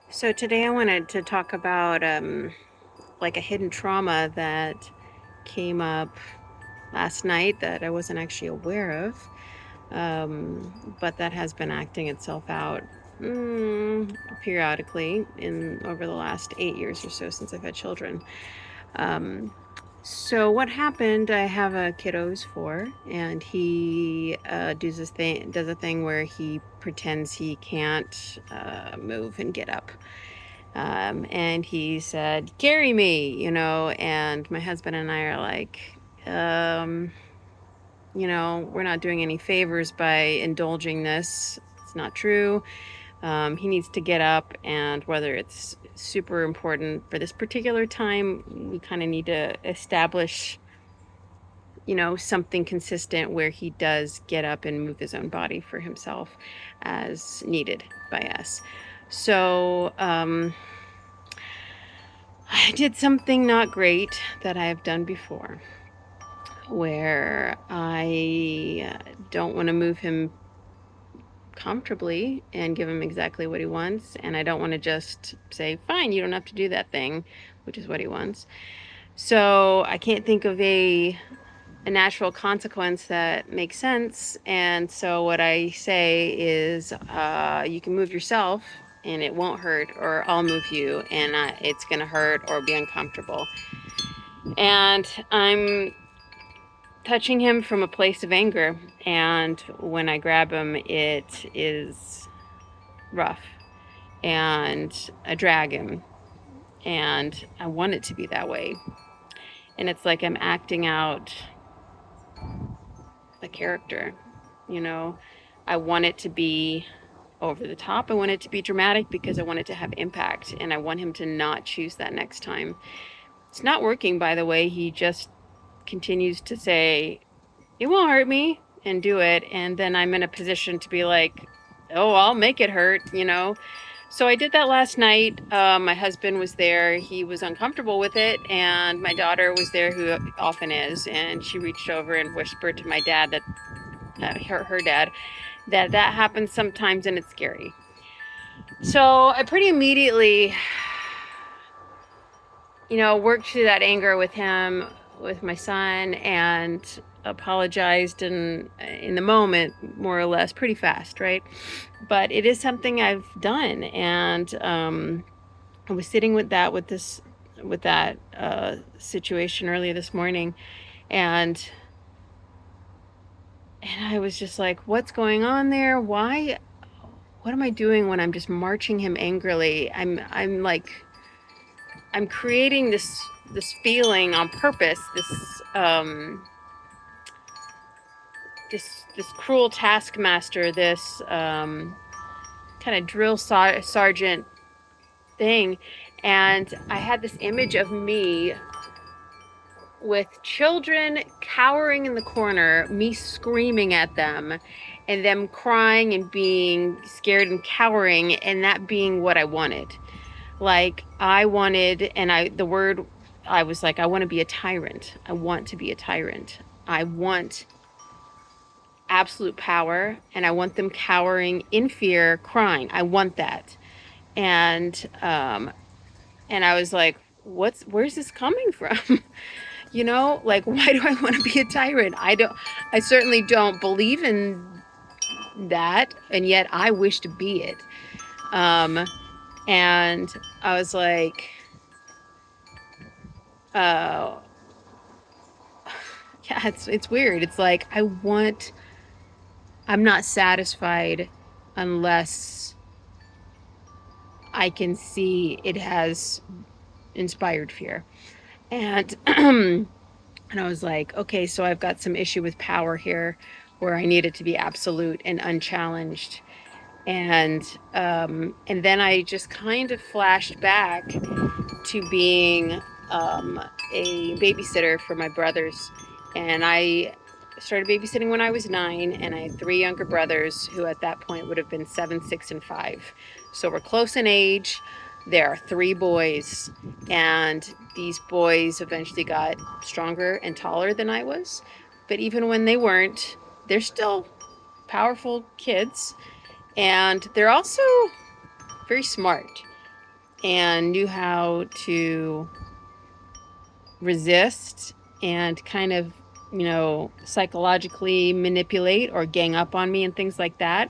So today I wanted to talk about like a hidden trauma that came up last night that I wasn't actually aware of, but that has been acting itself out periodically in over the last 8 years or so since I've had children. Um, so what happened? I have a kiddo who's 4, and he does a thing where he pretends he can't move and get up. And he said, "Carry me," and my husband and I are like, um, we're not doing any favors by indulging this. It's not true. He needs to get up, and whether it's super important for this particular time, we kind of need to establish, something consistent where he does get up and move his own body for himself as needed by us. So, I did something not great that I have done before, where I don't want to move him comfortably and give him exactly what he wants. And I don't want to just say, fine, you don't have to do that thing, which is what he wants. So I can't think of a natural consequence that makes sense. And so what I say is, you can move yourself and it won't hurt, or I'll move you and it's going to hurt or be uncomfortable. And I'm touching him from a place of anger. And when I grab him, it is rough. And I drag him. And I want it to be that way. And it's like I'm acting out a character. You know, I want it to be over the top. I want it to be dramatic because I want it to have impact. And I want him to not choose that next time. It's not working, by the way. He just continues to say, "It won't hurt me," and do it. And then I'm in a position to be like, "Oh, I'll make it hurt. So I did that last night. My husband was there. He was uncomfortable with it. And my daughter was there, who often is. And she reached over and whispered to my dad that, her dad, that happens sometimes and it's scary. So I pretty immediately, worked through that anger with him, with my son, and apologized in the moment, more or less, pretty fast, right? But it is something I've done, and I was sitting with that situation earlier this morning, and I was just like, "What's going on there? Why? What am I doing when I'm just marching him angrily? I'm like, I'm creating this feeling on purpose, this cruel taskmaster, this kind of drill sergeant thing." And I had this image of me with children cowering in the corner, me screaming at them, and them crying and being scared and cowering, and that being what I wanted. Like, I wanted, and I was like, I want to be a tyrant. I want to be a tyrant. I want absolute power, and I want them cowering in fear, crying. I want that. And and I was like, where's this coming from? Like, why do I want to be a tyrant? I certainly don't believe in that, and yet I wish to be it. Um and I was like, uh yeah, it's weird. It's like, I'm not satisfied unless I can see it has inspired fear. And and I was like, okay, so I've got some issue with power here, where I need it to be absolute and unchallenged. And then I just kind of flashed back to being a babysitter for my brothers. And I started babysitting when I was 9, and I had 3 younger brothers who at that point would have been 7, 6, and 5. So we're close in age. There are 3 boys, and these boys eventually got stronger and taller than I was. But even when they weren't, they're still powerful kids, and they're also very smart. and knew how to resist and kind of, psychologically manipulate or gang up on me and things like that.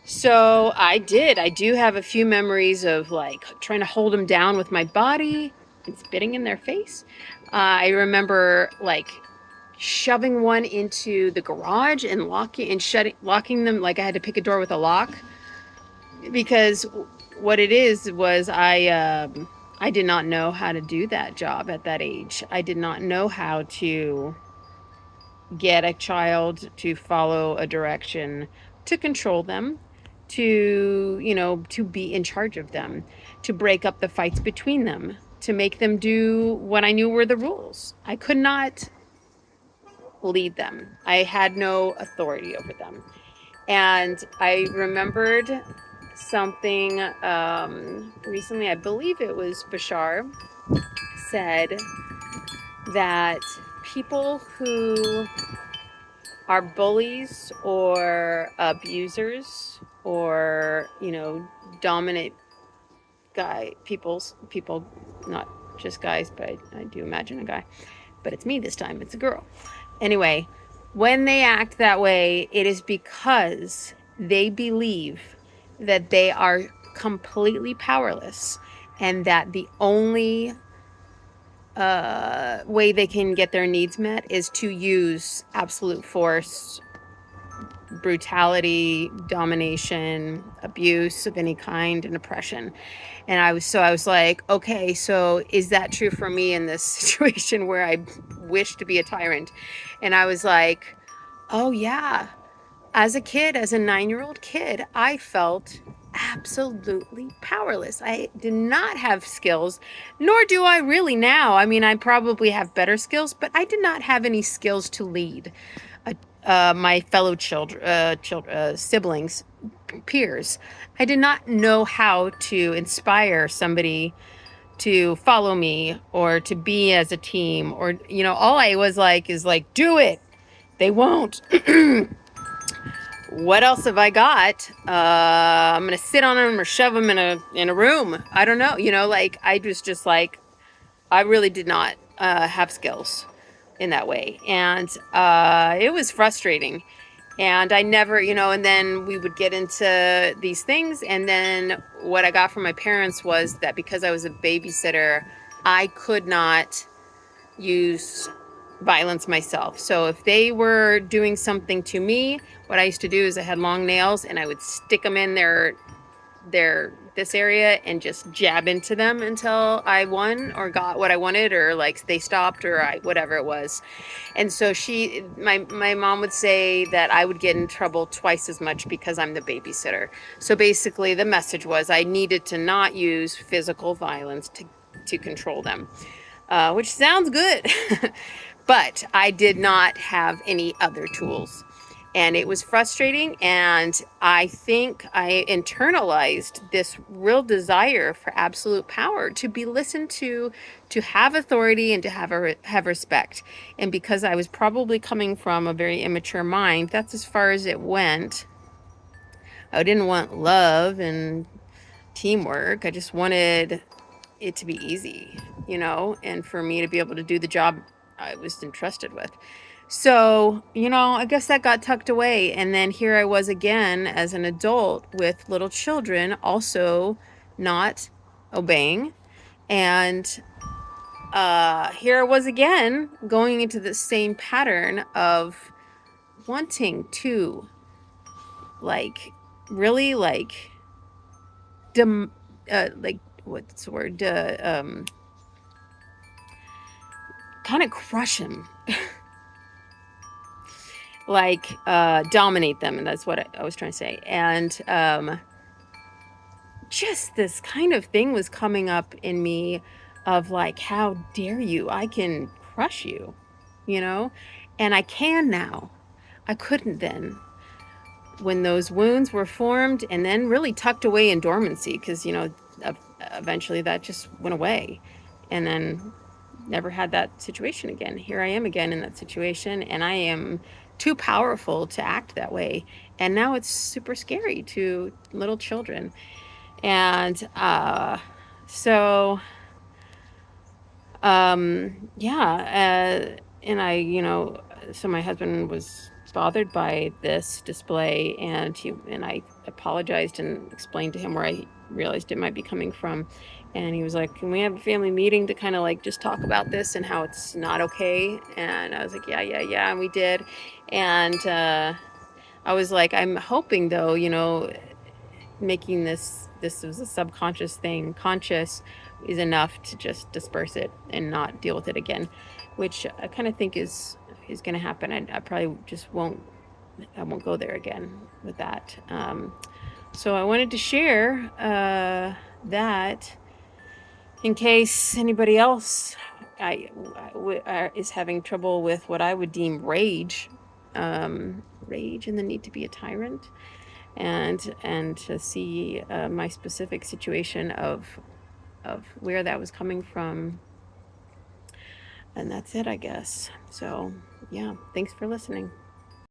So I did. I do have a few memories of like trying to hold them down with my body and spitting in their face. I remember like shoving one into the garage and locking them, like I had to pick a door with a lock, because what it is was I did not know how to do that job at that age. I did not know how to get a child to follow a direction, to control them, to be in charge of them, to break up the fights between them, to make them do what I knew were the rules. I could not lead them. I had no authority over them. And I remembered something recently, I believe it was Bashar, said that people who are bullies or abusers or, dominant people, not just guys, but I do imagine a guy, but it's me this time, it's a girl. Anyway, when they act that way, it is because they believe that they are completely powerless and that the only way they can get their needs met is to use absolute force, brutality, domination, abuse of any kind, and oppression. And I was like, okay, so is that true for me in this situation where I wish to be a tyrant? And I was like, oh yeah. As a kid, as a 9-year-old kid, I felt absolutely powerless. I did not have skills, nor do I really now. I mean, I probably have better skills, but I did not have any skills to lead my fellow siblings, peers. I did not know how to inspire somebody to follow me or to be as a team, or, all I was like is like, do it. They won't. What else have I got? I'm gonna sit on them or shove them in a room. I don't know. Like I was just like, I really did not have skills in that way, and it was frustrating. And I never, and then we would get into these things, and then what I got from my parents was that because I was a babysitter, I could not use violence myself. So if they were doing something to me, what I used to do is I had long nails and I would stick them in this area and just jab into them until I won or got what I wanted, or like they stopped, or whatever it was. And so my mom would say that I would get in trouble twice as much because I'm the babysitter. So basically the message was I needed to not use physical violence to control them, which sounds good. But I did not have any other tools. And it was frustrating. And I think I internalized this real desire for absolute power, to be listened to have authority, and to have respect. And because I was probably coming from a very immature mind, that's as far as it went. I didn't want love and teamwork. I just wanted it to be easy, and for me to be able to do the job I was entrusted with. So, I guess that got tucked away. And then here I was again as an adult with little children, also not obeying. And here I was again going into the same pattern of wanting to, like, really, like, what's the word? Kind of crush him. Like dominate them, and that's what I was trying to say. And just this kind of thing was coming up in me of like, how dare you? I can crush you, and I can now. I couldn't then, when those wounds were formed and then really tucked away in dormancy, because eventually that just went away, and then never had that situation again. Here I am again in that situation, and I am too powerful to act that way. And now it's super scary to little children. And so yeah, and I, so my husband was bothered by this display, and I apologized and explained to him where I realized it might be coming from. And he was like, "Can we have a family meeting to kind of like just talk about this and how it's not okay?" And I was like, "Yeah, yeah, yeah," and we did. And I was like, "I'm hoping though, making this was a subconscious thing, conscious is enough to just disperse it and not deal with it again," which I kind of think is going to happen. I probably just won't, I won't go there again with that. So I wanted to share that in case anybody else is having trouble with what I would deem rage, rage and the need to be a tyrant, and to see my specific situation of where that was coming from. And that's it, I guess. So yeah, thanks for listening.